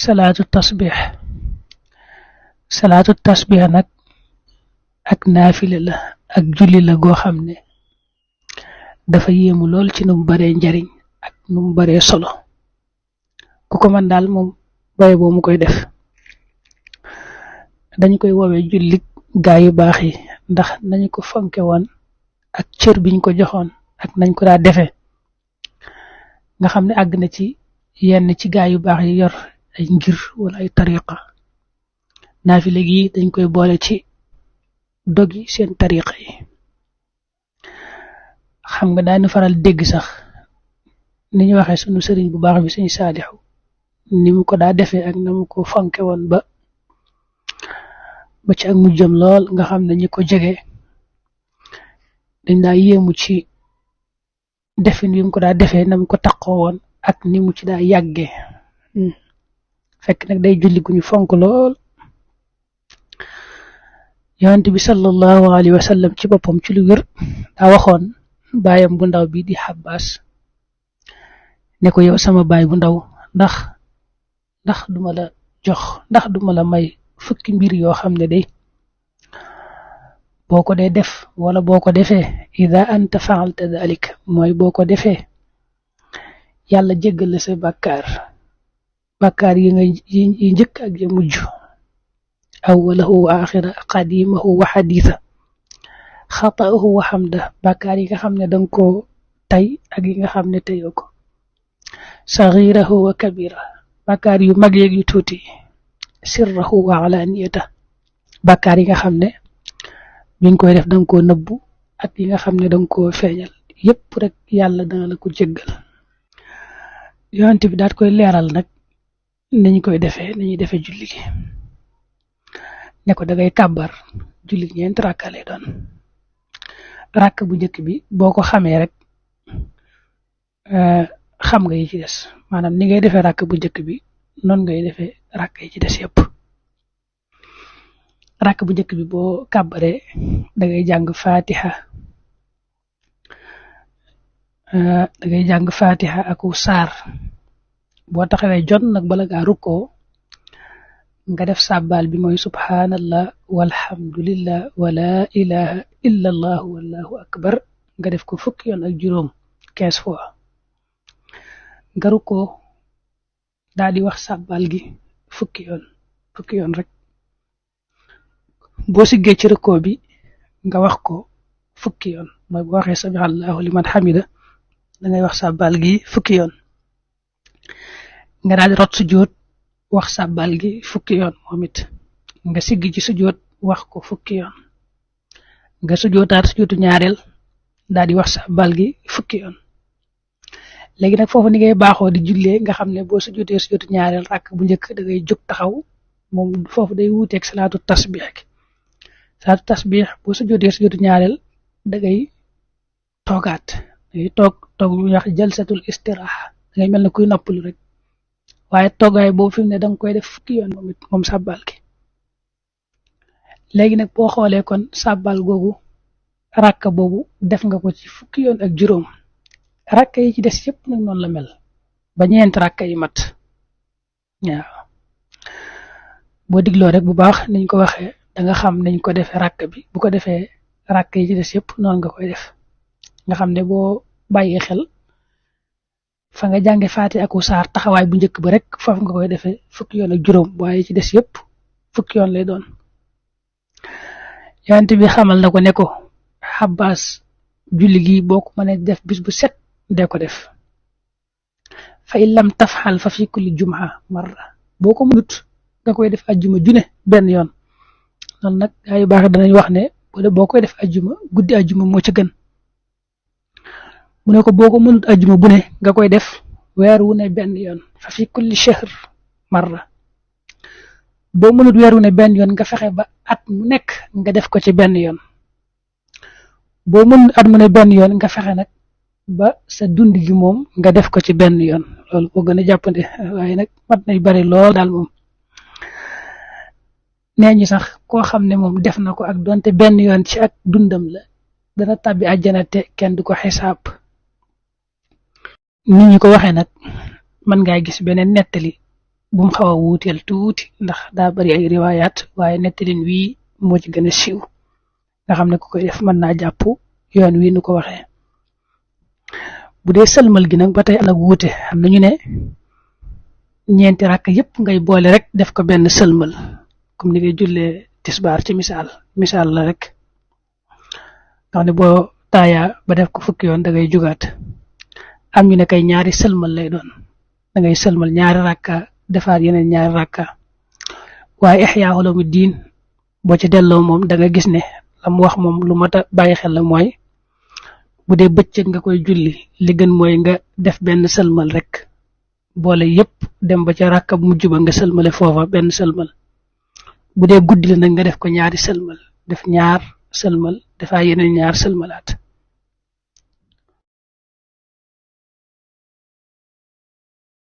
salaatu tasbih salaatu tasbih nag ak naafile la ak julli la goo xam ne dafa yéemu lool ci nu mu baree njariñ ak nu mu baree solo ku ko man daal moom baye boo mu koy def dañ koy woowee jullik gaa yu baax yi ndax nañu ko fonke woon ak cër biñ ko joxoon ak nañ ko daa defee nga xam ne àgg na ci yenn ci gaa yu baax yi yor ay ngir wala ay tariqa naafile gi dañ koy boole ci dogi seen tariqa yi xam nga dañu faral dégg sax ni ñu waxee sunu sëriñ bu baax bi suñu Saalixu ni mu ko daa defee ak na mu ko fonke woon ba ci ak mujjam lool nga xam ne ñi ko jege dañ daa yéemu ci defin wi mu ko daa defee na mu ko taqoo woon ak ni mu ci daa yàggee fekk nag day julli gu ñu fonk lool yonent bi sallallahu alayhi wa sallam ci boppam ci lu wér daa waxoon baayam bu ndaw bi di Xabbaas ne ko yow sama baay bu ndaw ndax duma la jox ndax duma la may fukki mbir yoo xam ne day boo ko dee def wala boo ko defee ida anta faalta dalik mooy boo ko defee yàlla jéggal la sa bàkkaar yi nga yi njëkk ak ya mujj awwalahu wa axira qadimahu wa xadiisa xataahu wa xamda bàkkaar yi nga xam ne danga ko tay ak yi nga xam ne tayoo ko saxirahu wa kabira bàkkaar yu mag yeeg yu tuuti sirrahu wa alaniyata bàkkaar yi nga xam ne bi nga koy def danga koo nëbbu ak yi nga xam ne danga koo feeñal yépp rek yàlla dana la ko jéggal yonent bi daat koy leeral nag nañu koy nañuy defee julli gi ne ko dangay kàbbar julli gi ñeent rakka lay doon rakk bu njëkk bi boo ko xamee rek xam nga yi ci des maanaam ni ngay defee rakk bu njëkk bi noonu ngay defee rakk yi ci des yépp rakk bu njëkk bi boo kàbbaree dangay jàng fatiha aku saar boo taxawee jon nag bala ngaa rukkoo nga def sàbbaal bi mooy subhanallah walhamdulillah wala ilaha illa allah wallahu akbar nga def ko fukki yoon ak juróom 15 fois nga rukkoo daal di wax sàbbaal gi fukki yoon rek boo siggee ci rukkoo bi nga wax ko fukki yoon mooy boo waxee sami allahu liman hamida dangay wax sàbbaal gi fukki yoon nga daal di rot sujjóot wax sàbbaal gi fukki yoon moom it nga sigg ci sujjóot wax ko fukki yoon nga sujjóotaat sujjóotu ñaareel daal di wax sàbbaal gi fukki yoon léegi nag foofu ni ngay baaxoo di jullee nga xam ne boo sujjóotee sujjóotu ñaareel rakk bu njëkk da ngay jóg taxaw moom foofu day wuuteeg salaatu tasbih boo sujjóotee sujjóotu ñaareel da ngay toogaat dangay toog ñu wax jalsatul istiraaha da ngay mel ne kuy noppalu rek waaye toogaay boobu fi mu ne danga koy def fukki yoon moom sàbbal gi léegi nag boo xoolee kon sàbbal googu rakka boobu def nga ko ci fukki yoon ak juróom rakka yi ci des yépp nag noonu la mel ba ñeent rakka yi mat waaw boo digloo rek bu baax niñ ko waxee danga xam nañ ko defee rakka bi bu ko defee rakka yi ci des yépp noonu nga koy def nga xam ne boo bàyyi xel fa nga jànge faati aku saar taxawaay bu njëkk ba rek foofu nga koy defee fukki yoon ak juróom waaye ci des yépp fukki yoon lay doon yonent bi xamal na ko ne ko Xabbaas julli gi boo ko mënee def bis bu set dee ko def fa in lam tafxal fa fi kulli jumaa marra boo ko mënut nga koy def ajjuma june benn yoon noonu nag gaa yu baax danañ wax ne boo koy def ajjuma guddi ajjuma moo ca gën mu ne ko boo ko mënut ajjuma bu ne nga koy def weer wu ne benn yoon fa fi kulli shahr marra boo mënut weer wu ne benn yoon nga fexe ba at mu nekk nga def ko ci benn yoon boo mënut at mu ne benn yoon nga fexe nag ba sa dund gi moom nga def ko ci benn yoon loolu boo gën a jàppande waaye nag mat nay bari lool daal moom nee ñi sax koo xam ne moom def na ko ak donte benn yoon ci ak dundam la dana tàbbi àjjana te kenn du ko xisaab nit ñi ko waxee nag mën ngaa gis beneen nettali bu mu xaw a wuuteel tuuti ndax daa bari ay riwaayaat waaye nettalin wii moo ci gën a siiw nga xam ne ku koy def mën naa jàpp yoon wi nu ko waxee. bu dee sëlmal gi nag ba tey nag wuute xam nañu ne ñeenti rakk yépp ngay boole rek def ko benn sëlmal comme ni ngay jullee tisbaar ci misaal la rek nga xam ne boo taaya ba def ko fukki yoon da ngay jugaat. am ñu ne kay ñaari sëlmal lay doon da ngay sëlmal ñaari rakka defaat yeneen ñaari rakka waaye Ihya Ulumuddin boo ci delloo moom da nga gis ne la mu wax moom lu mat a bàyyi xel la mooy bu dee bëccëg nga koy julli li gën mooy nga def benn sëlmal rek boole yépp dem ba ca rakka bu mujj ba nga sëlmale foofa benn sëlmal. bu dee guddi la nag nga def ko ñaari sëlmal def ñaar sëlmal defaa yeneen ñaar sëlmalaat